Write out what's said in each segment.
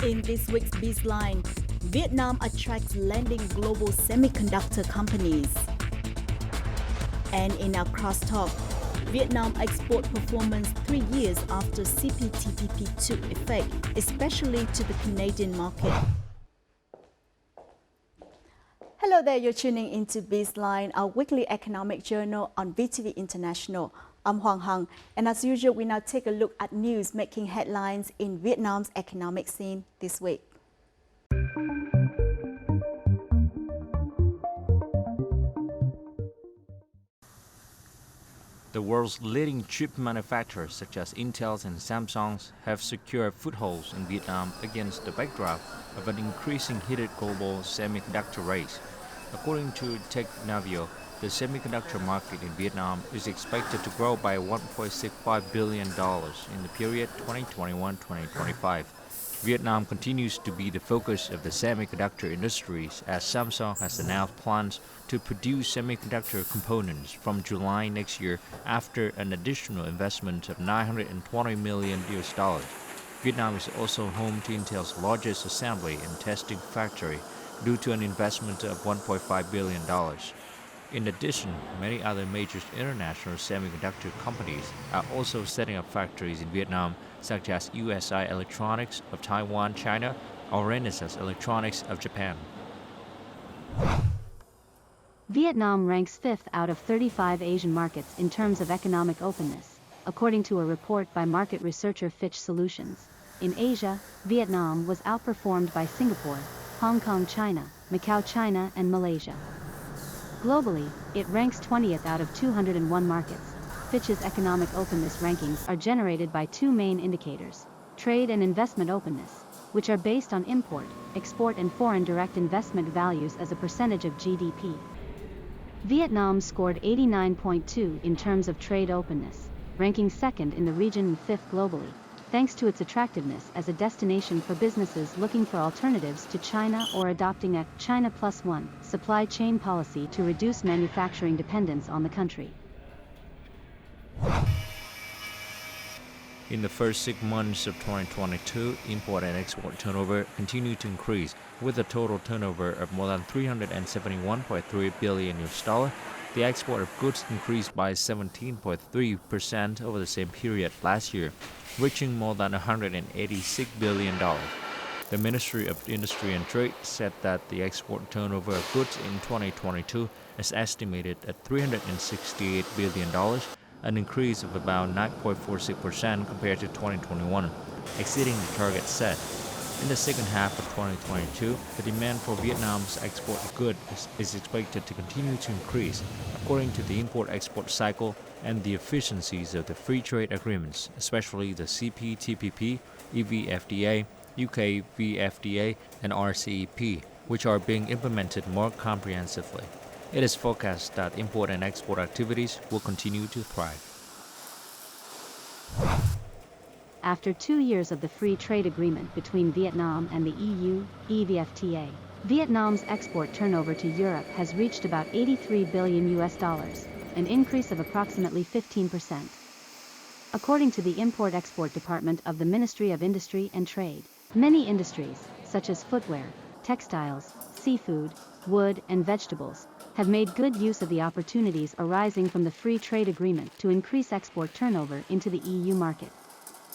In this week's Bizline, Vietnam attracts lending global semiconductor companies. And in our crosstalk, Vietnam export performance 3 years after CPTPP took effect, especially to the Canadian market. Hello there, you're tuning into Bizline, our weekly economic journal on VTV International. I'm Hoàng Hằng, and as usual, we now take a look at news making headlines in Vietnam's economic scene this week. The world's leading chip manufacturers such as Intel and Samsung have secured footholds in Vietnam against the backdrop of an increasing heated global semiconductor race. According to TechNavio, the semiconductor market in Vietnam is expected to grow by $1.65 billion in the period 2021-2025. Vietnam continues to be the focus of the semiconductor industries as Samsung has announced plans to produce semiconductor components from July next year after an additional investment of $920 million. Vietnam is also home to Intel's largest assembly and testing factory due to an investment of $1.5 billion. In addition, many other major international semiconductor companies are also setting up factories in Vietnam, such as USI Electronics of Taiwan, China, or Renesas Electronics of Japan. Vietnam ranks 5th out of 35 Asian markets in terms of economic openness, according to a report by market researcher Fitch Solutions. In Asia, Vietnam was outperformed by Singapore, Hong Kong, China, Macau, China, and Malaysia. Globally, it ranks 20th out of 201 markets. Fitch's economic openness rankings are generated by two main indicators: trade and investment openness, which are based on import, export, and foreign direct investment values as a percentage of GDP. Vietnam scored 89.2 in terms of trade openness, ranking 2nd in the region and 5th globally, thanks to its attractiveness as a destination for businesses looking for alternatives to China or adopting a China Plus One supply chain policy to reduce manufacturing dependence on the country. In the first 6 months of 2022, import and export turnover continued to increase, with a total turnover of more than $371.3 billion. The export of goods increased by 17.3% over the same period last year, reaching more than $186 billion. The Ministry of Industry and Trade said that the export turnover of goods in 2022 is estimated at $368 billion, an increase of about 9.46% compared to 2021, exceeding the target set. In the second half of 2022, the demand for Vietnam's export of goods is expected to continue to increase, according to the import-export cycle and the efficiencies of the free trade agreements, especially the CPTPP, EVFTA, UK VFTA, and RCEP, which are being implemented more comprehensively. It is forecast that import and export activities will continue to thrive. After 2 years of the free trade agreement between Vietnam and the EU, EVFTA, Vietnam's export turnover to Europe has reached about $83 billion, an increase of approximately 15%. According to the Import-Export Department of the Ministry of Industry and Trade, many industries, such as footwear, textiles, seafood, wood, and vegetables, have made good use of the opportunities arising from the free trade agreement to increase export turnover into the EU market.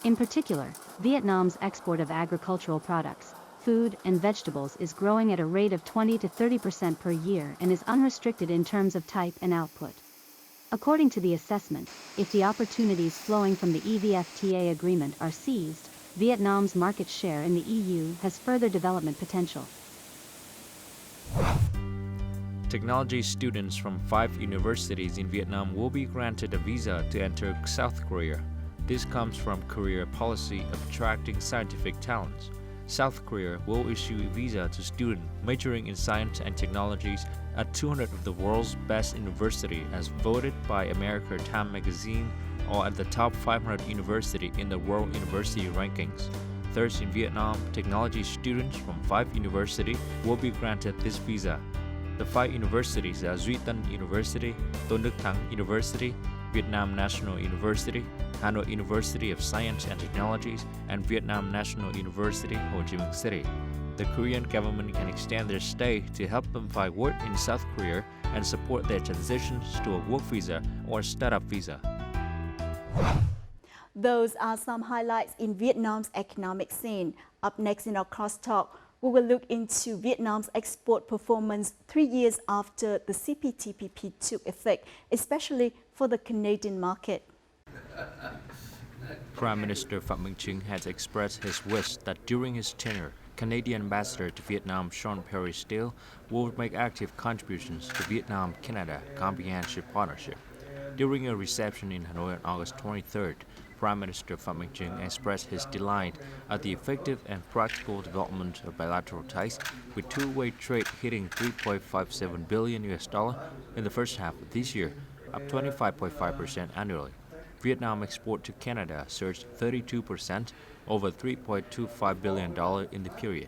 In particular, Vietnam's export of agricultural products, food, and vegetables is growing at a rate of 20 to 30% per year and is unrestricted in terms of type and output. According to the assessment, if the opportunities flowing from the EVFTA agreement are seized, Vietnam's market share in the EU has further development potential. Technology students from 5 universities in Vietnam will be granted a visa to enter South Korea. This comes from Korea's policy of attracting scientific talents. South Korea will issue a visa to students majoring in science and technologies at 200 of the world's best universities as voted by American Time magazine, or at the top 500 university in the World University Rankings. Third, in Vietnam, technology students from 5 universities will be granted this visa. The 5 universities are Duy Tân University, Tôn Đức Thắng University, Vietnam National University, Hanoi University of Science and Technologies, and Vietnam National University, Ho Chi Minh City. The Korean government can extend their stay to help them find work in South Korea and support their transitions to a work visa or startup visa. Those are some highlights in Vietnam's economic scene. Up next in our crosstalk, we will look into Vietnam's export performance 3 years after the CPTPP took effect, especially for the Canadian market. Prime Minister Phạm Minh Chính has expressed his wish that during his tenure, Canadian Ambassador to Vietnam Shawn Steil will make active contributions to Vietnam-Canada Comprehensive Partnership. During a reception in Hanoi on August 23rd, Prime Minister Phạm Minh Chính expressed his delight at the effective and practical development of bilateral ties, with two-way trade hitting $3.57 billion in the first half of this year, up 25.5% annually. Vietnam export to Canada surged 32%, over $3.25 billion in the period.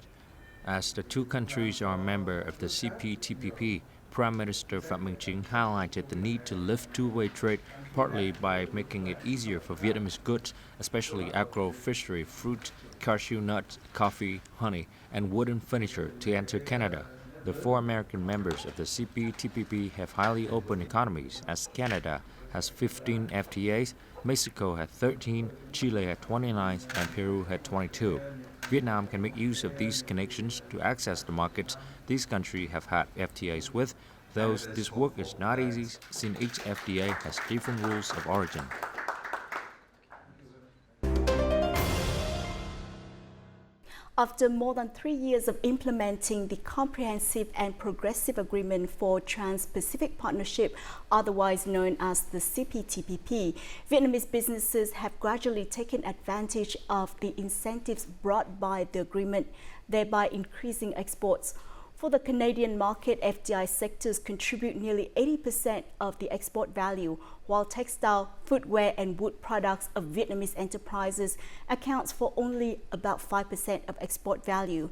As the two countries are a member of the CPTPP, Prime Minister Phạm Minh Chính highlighted the need to lift two-way trade, partly by making it easier for Vietnamese goods, especially agro-fishery, fruit, cashew nuts, coffee, honey, and wooden furniture, to enter Canada. The four American members of the CPTPP have highly open economies, as Canada has 15 FTAs, Mexico had 13, Chile had 29, and Peru had 22. Vietnam can make use of these connections to access the markets these countries have had FTAs with, though this work is not easy since each FTA has different rules of origin. After more than 3 years of implementing the Comprehensive and Progressive Agreement for Trans-Pacific Partnership, otherwise known as the CPTPP, Vietnamese businesses have gradually taken advantage of the incentives brought by the agreement, thereby increasing exports. For the Canadian market, FDI sectors contribute nearly 80% of the export value, while textile, footwear and wood products of Vietnamese enterprises accounts for only about 5% of export value.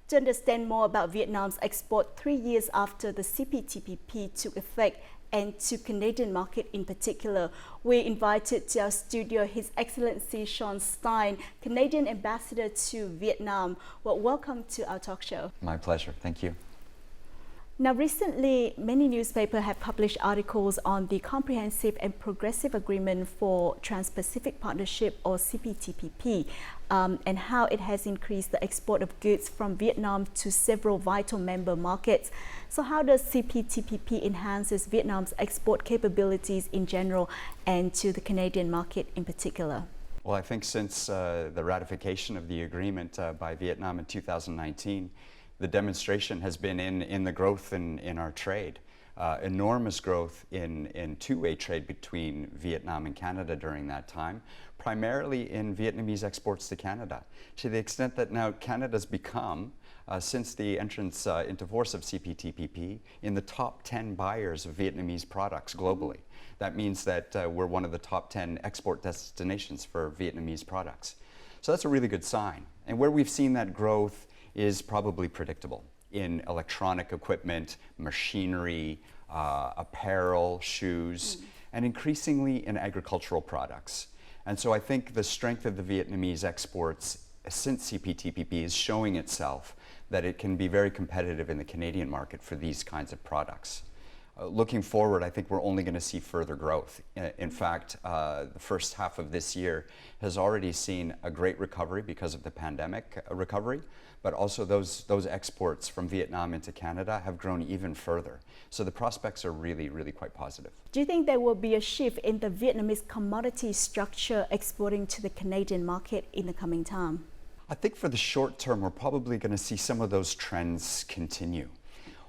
To understand more about Vietnam's export 3 years after the CPTPP took effect, and to Canadian market in particular, we invited to our studio His Excellency Shawn Steil, Canadian Ambassador to Vietnam. Well, welcome to our talk show. My pleasure. Thank you. Now, recently, many newspapers have published articles on the Comprehensive and Progressive Agreement for Trans-Pacific Partnership, or CPTPP, and how it has increased the export of goods from Vietnam to several vital member markets. So how does CPTPP enhances Vietnam's export capabilities in general and to the Canadian market in particular? Well, I think since the ratification of the agreement by Vietnam in 2019, the demonstration has been in the growth in our trade. Enormous growth in two-way trade between Vietnam and Canada during that time, primarily in Vietnamese exports to Canada, to the extent that now Canada's become, since the entrance into force of CPTPP, in the top 10 buyers of Vietnamese products globally. That means that we're one of the top 10 export destinations for Vietnamese products. So that's a really good sign. And where we've seen that growth is probably predictable in electronic equipment, machinery, apparel, shoes, and increasingly in agricultural products. And so I think the strength of the Vietnamese exports since CPTPP is showing itself that it can be very competitive in the Canadian market for these kinds of products. Looking forward, I think we're only going to see further growth. In fact, the first half of this year has already seen a great recovery because of the pandemic recovery, but also those exports from Vietnam into Canada have grown even further. So the prospects are really, really quite positive. Do you think there will be a shift in the Vietnamese commodity structure exporting to the Canadian market in the coming time? I think for the short term, we're probably going to see some of those trends continue.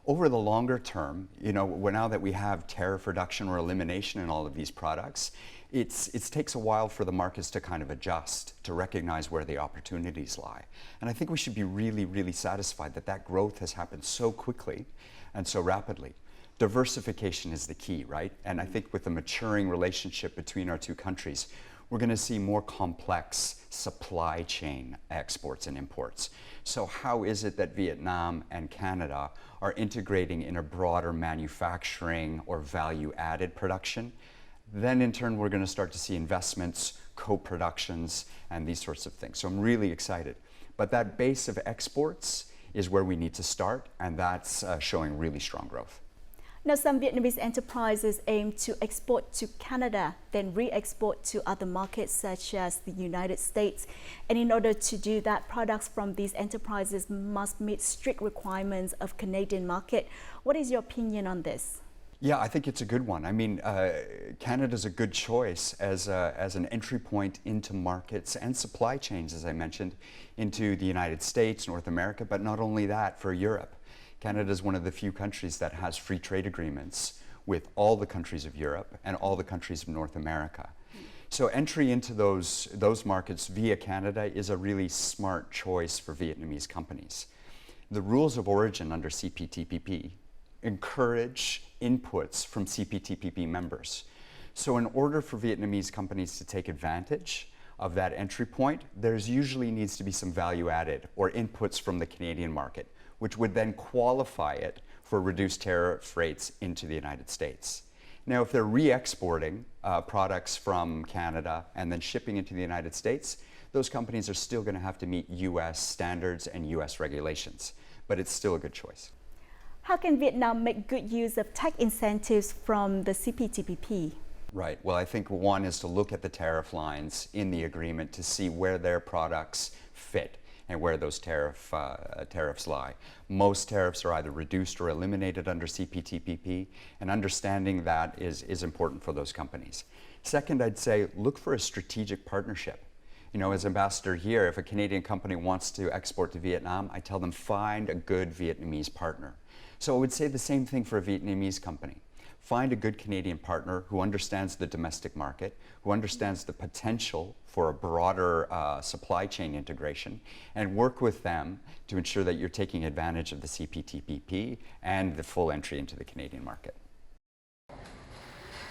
Over the longer term, now that we have tariff reduction or elimination in all of these products, it takes a while for the markets to kind of adjust, to recognize where the opportunities lie. And I think we should be really, really satisfied that that growth has happened so quickly and so rapidly. Diversification is the key, right? And I think with the maturing relationship between our two countries, we're going to see more complex supply chain exports and imports. So how is it that Vietnam and Canada are integrating in a broader manufacturing or value-added production? then in turn we're going to start to see investments, co-productions, and these sorts of things. So I'm really excited. But that base of exports is where we need to start, and that's showing really strong growth. Now, some Vietnamese enterprises aim to export to Canada, then re-export to other markets such as the United States. And in order to do that, products from these enterprises must meet strict requirements of Canadian market. What is your opinion on this? Yeah, I think it's a good one. I mean, Canada's a good choice as an entry point into markets and supply chains, as I mentioned, into the United States, North America, but not only that, for Europe. Canada is one of the few countries that has free trade agreements with all the countries of Europe and all the countries of North America. So entry into those markets via Canada is a really smart choice for Vietnamese companies. The rules of origin under CPTPP encourage inputs from CPTPP members. So in order for Vietnamese companies to take advantage of that entry point, there's usually needs to be some value added or inputs from the Canadian market, which would then qualify it for reduced tariff rates into the United States. Now, if they're re-exporting products from Canada and then shipping into the United States, those companies are still going to have to meet US standards and US regulations, but it's still a good choice. How can Vietnam make good use of tax incentives from the CPTPP? Right. Well, I think one is to look at the tariff lines in the agreement to see where their products fit and where those tariffs lie. Most tariffs are either reduced or eliminated under CPTPP, and understanding that is important for those companies. Second, I'd say look for a strategic partnership. You know, as ambassador here, if a Canadian company wants to export to Vietnam, I tell them find a good Vietnamese partner. So I would say the same thing for a Vietnamese company. Find a good Canadian partner who understands the domestic market, who understands the potential for a broader supply chain integration, and work with them to ensure that you're taking advantage of the CPTPP and the full entry into the Canadian market.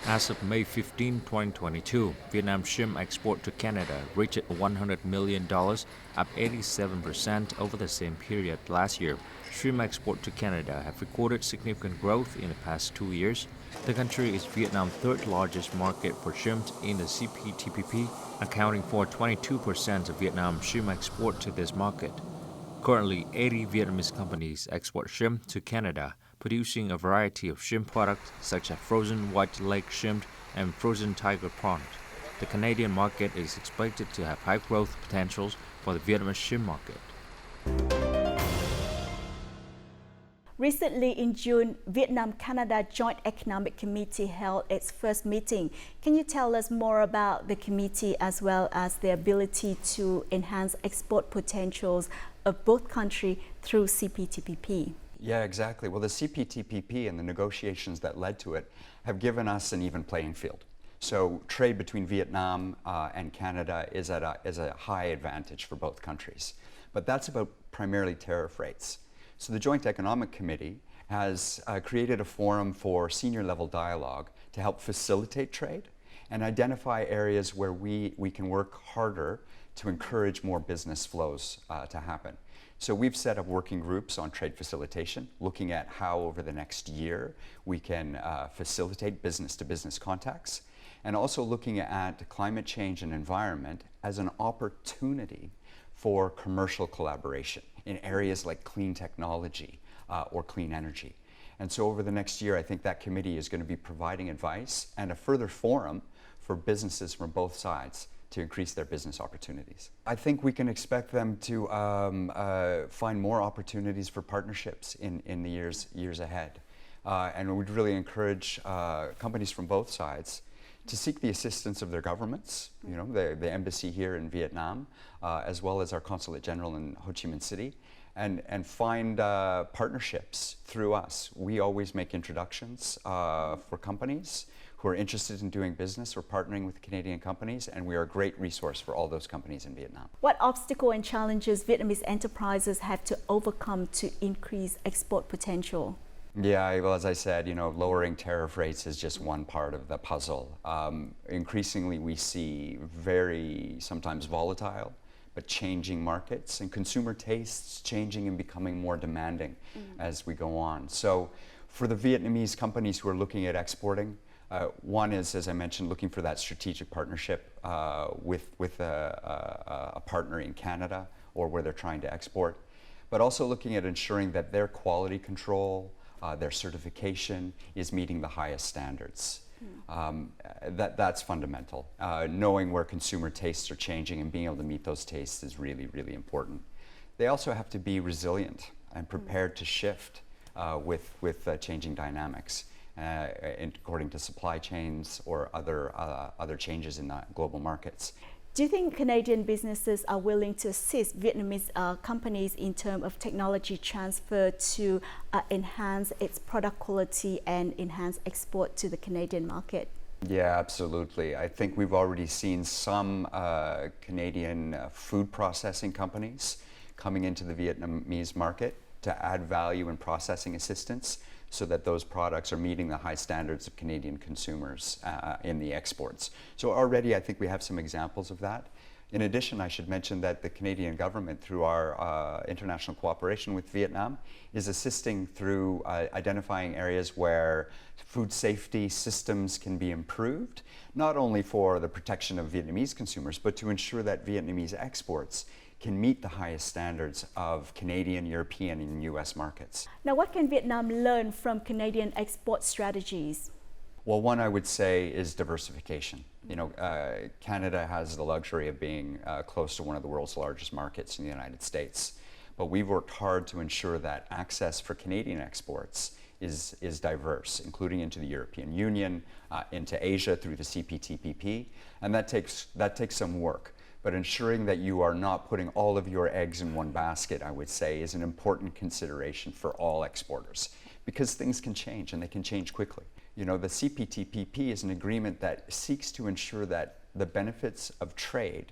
As of May 15, 2022, Vietnam shrimp export to Canada reached $100 million, up 87% over the same period last year. Shrimp export to Canada have recorded significant growth in the past 2 years. The country is Vietnam's third largest market for shrimp in the CPTPP, accounting for 22% of Vietnam's shrimp export to this market. Currently, 80 Vietnamese companies export shrimp to Canada, producing a variety of shrimp products such as frozen white leg shrimp and frozen tiger prawns. The Canadian market is expected to have high growth potentials for the Vietnamese shrimp market. Recently in June, Vietnam-Canada Joint Economic Committee held its first meeting. Can you tell us more about the committee as well as the ability to enhance export potentials of both countries through CPTPP? Yeah, exactly. Well, the CPTPP and the negotiations that led to it have given us an even playing field. So trade between Vietnam and Canada is at a high advantage for both countries. But that's about primarily tariff rates. So the Joint Economic Committee has created a forum for senior level dialogue to help facilitate trade and identify areas where we can work harder to encourage more business flows to happen. So we've set up working groups on trade facilitation, looking at how over the next year we can facilitate business-to-business contacts, and also looking at climate change and environment as an opportunity for commercial collaboration in areas like clean technology or clean energy. And so over the next year, I think that committee is going to be providing advice and a further forum for businesses from both sides to increase their business opportunities. I think we can expect them to find more opportunities for partnerships in the years ahead. And we'd really encourage companies from both sides to seek the assistance of their governments, you know, the embassy here in Vietnam, as well as our Consulate General in Ho Chi Minh City, and find partnerships through us. We always make introductions for companies who are interested in doing business or partnering with Canadian companies, and we are a great resource for all those companies in Vietnam. What obstacle and challenges Vietnamese enterprises have to overcome to increase export potential? Yeah, well, as I said, you know, lowering tariff rates is just one part of the puzzle. Increasingly, we see very sometimes volatile, but changing markets and consumer tastes changing and becoming more demanding as we go on. So for the Vietnamese companies who are looking at exporting, One is, as I mentioned, looking for that strategic partnership with a partner in Canada or where they're trying to export, but also looking at ensuring that their quality control, their certification is meeting the highest standards. That's fundamental. Knowing where consumer tastes are changing and being able to meet those tastes is really, really important. They also have to be resilient and prepared to shift with changing dynamics. According to supply chains or other changes in the global markets. Do you think Canadian businesses are willing to assist Vietnamese companies in terms of technology transfer to enhance its product quality and enhance export to the Canadian market? Yeah, absolutely. I think we've already seen some Canadian food processing companies coming into the Vietnamese market to add value and processing assistance, so that those products are meeting the high standards of Canadian consumers in the exports. So already I think we have some examples of that. In addition, I should mention that the Canadian government, through our international cooperation with Vietnam, is assisting through identifying areas where food safety systems can be improved, not only for the protection of Vietnamese consumers, but to ensure that Vietnamese exports can meet the highest standards of Canadian, European, and US markets. Now, what can Vietnam learn from Canadian export strategies? Well, one I would say is diversification. You know, Canada has the luxury of being close to one of the world's largest markets in the United States. But we've worked hard to ensure that access for Canadian exports is diverse, including into the European Union, into Asia through the CPTPP, and that takes some work. But ensuring that you are not putting all of your eggs in one basket, I would say, is an important consideration for all exporters, because things can change and they can change quickly. You know, the CPTPP is an agreement that seeks to ensure that the benefits of trade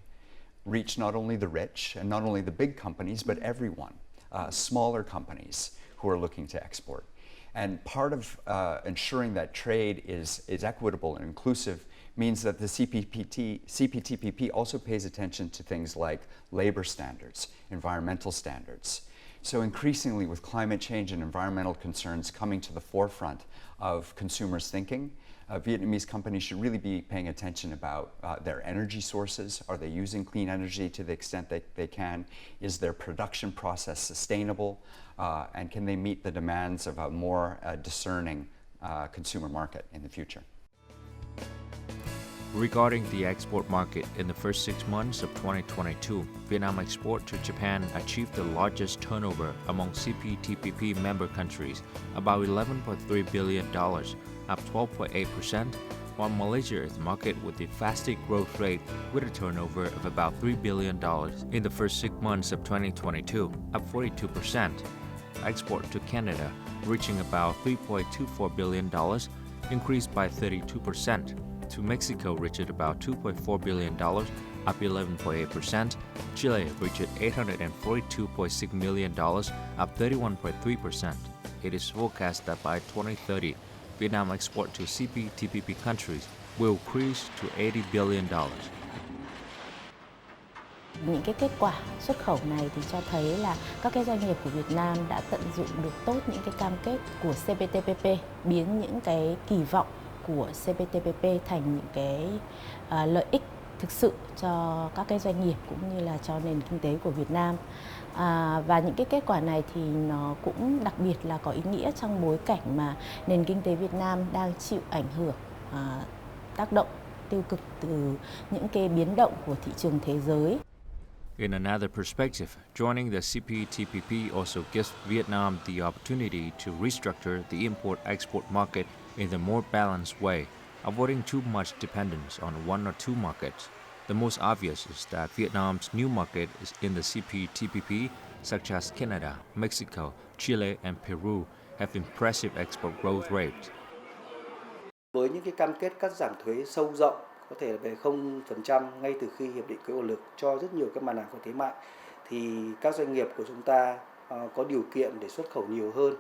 reach not only the rich and not only the big companies, but everyone, smaller companies who are looking to export. And part of ensuring that trade is equitable and inclusive means that the CPTPP also pays attention to things like labor standards, environmental standards. So increasingly, with climate change and environmental concerns coming to the forefront of consumers' thinking, Vietnamese companies should really be paying attention about their energy sources. Are they using clean energy to the extent that they can? Is their production process sustainable? And can they meet the demands of a more discerning consumer market in the future? Regarding the export market, in the first 6 months of 2022, Vietnam export to Japan achieved the largest turnover among CPTPP member countries, about $11.3 billion, up 12.8%, while Malaysia is the market with the fastest growth rate with a turnover of about $3 billion in the first 6 months of 2022, up 42%. Export to Canada, reaching about $3.24 billion, increased by 32%. To Mexico reached about $2.4 billion, up 11.8%. Chile reached $842.6 million, up 31.3%. It is forecast that by 2030, Vietnam export to CPTPP countries will increase to $80 billion. Những cái kết quả xuất khẩu này thì cho thấy là các cái doanh nghiệp của Việt Nam đã tận dụng được tốt những cái cam kết của CPTPP, biến những cái kỳ vọng của CPTPP thành những cái lợi ích thực sự cho các cái doanh nghiệp cũng như là cho nền kinh tế của Việt Nam. Và những cái kết quả này thì nó cũng đặc biệt là có ý nghĩa trong bối cảnh mà nền kinh tế Việt Nam đang chịu ảnh hưởng tác động tiêu cực từ những cái biến động của thị trường thế giới. In another perspective, joining the CPTPP also gives Vietnam the opportunity to restructure the import-export market in a more balanced way, avoiding too much dependence on one or two markets. The most obvious is that Vietnam's new market is in the CPTPP, such as Canada, Mexico, Chile, and Peru, have impressive export growth rates. Với những cái cam kết cắt giảm thuế sâu rộng, có thể là về 0% ngay từ khi hiệp định có hiệu lực cho rất nhiều các mặt hàng có thế mạnh, thì các doanh nghiệp của chúng ta có điều kiện để xuất khẩu nhiều hơn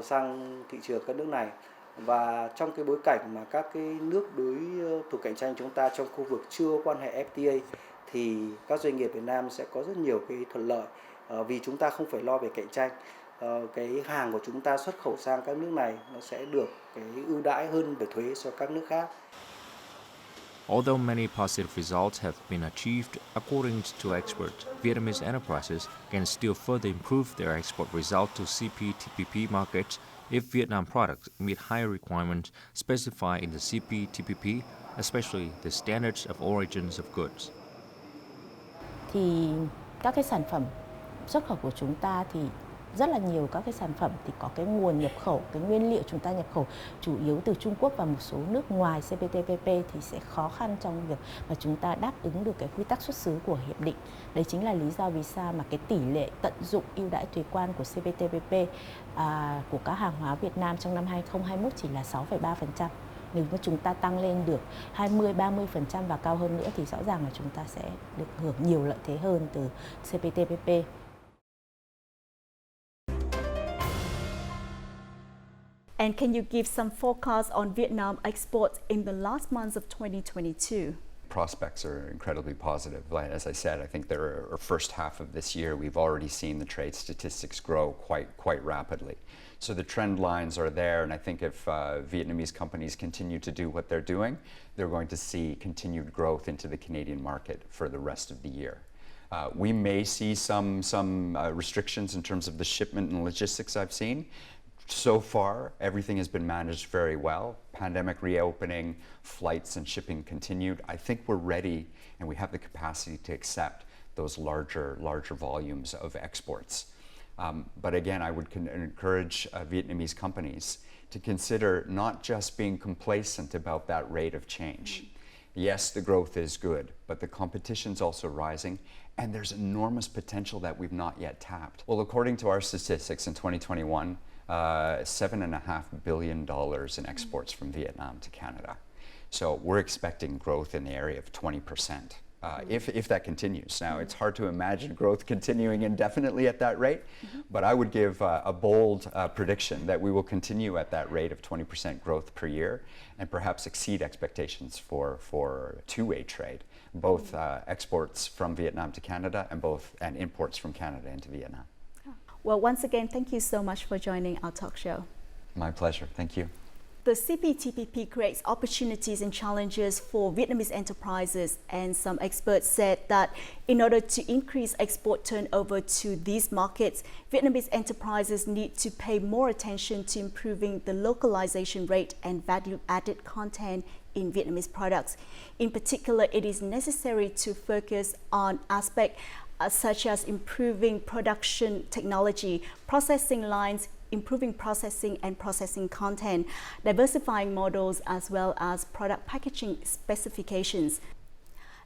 sang thị trường các nước này. Và trong cái bối cảnh mà các cái nước đối thủ cạnh tranh chúng ta trong khu vực chưa quan hệ FTA, thì các doanh nghiệp Việt Nam sẽ có rất nhiều cái thuận lợi vì chúng ta không phải lo về cạnh tranh, cái hàng của chúng ta xuất khẩu sang các nước này nó sẽ được cái ưu đãi hơn về thuế so với các nước khác. Although many positive results have been achieved, according to experts, Vietnamese enterprises can still further improve their export results to CPTPP markets if Vietnam products meet higher requirements specified in the CPTPP, especially the standards of origins of goods. Thì các cái sản phẩm xuất khẩu của chúng ta thì rất là nhiều các cái sản phẩm thì có cái nguồn nhập khẩu, cái nguyên liệu chúng ta nhập khẩu chủ yếu từ Trung Quốc và một số nước ngoài CPTPP thì sẽ khó khăn trong việc mà chúng ta đáp ứng được cái quy tắc xuất xứ của hiệp định. Đấy chính là lý do vì sao mà cái tỷ lệ tận dụng ưu đãi thuế quan của CPTPP của các hàng hóa Việt Nam trong năm 2021 chỉ là 6,3%. Nếu mà chúng ta tăng lên được 20-30% và cao hơn nữa thì rõ ràng là chúng ta sẽ được hưởng nhiều lợi thế hơn từ CPTPP. And can you give some forecast on Vietnam exports in the last months of 2022? Prospects are incredibly positive. As I said, I think our first half of this year, we've already seen the trade statistics grow quite rapidly. So the trend lines are there, and I think if Vietnamese companies continue to do what they're doing, they're going to see continued growth into the Canadian market for the rest of the year. We may see some restrictions in terms of the shipment and logistics I've seen. So far, everything has been managed very well. Pandemic reopening, flights and shipping continued. I think we're ready and we have the capacity to accept those larger volumes of exports. But again, I would encourage Vietnamese companies to consider not just being complacent about that rate of change. Yes, the growth is good, but the competition's also rising, and there's enormous potential that we've not yet tapped. Well, according to our statistics in 2021, $7.5 billion in exports from Vietnam to Canada. So we're expecting growth in the area of 20%. If that continues. Now, it's hard to imagine growth continuing indefinitely at that rate, but I would give a bold prediction that we will continue at that rate of 20% growth per year and perhaps exceed expectations for two-way trade, both exports from Vietnam to Canada and imports from Canada into Vietnam. Well, once again, thank you so much for joining our talk show. My pleasure. Thank you. The CPTPP creates opportunities and challenges for Vietnamese enterprises, and some experts said that in order to increase export turnover to these markets, Vietnamese enterprises need to pay more attention to improving the localization rate and value-added content in Vietnamese products. In particular, it is necessary to focus on aspects such as improving production technology, processing lines, improving processing and processing content, diversifying models, as well as product packaging specifications.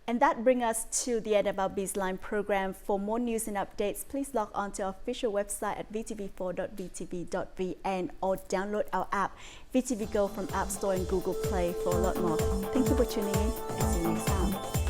And that brings us to the end of our BizLine program. For more news and updates, please log on to our official website at vtv4.vtv.vn or download our app, VTV Go, from App Store and Google Play for a lot more. Thank you for tuning in, and see you next time.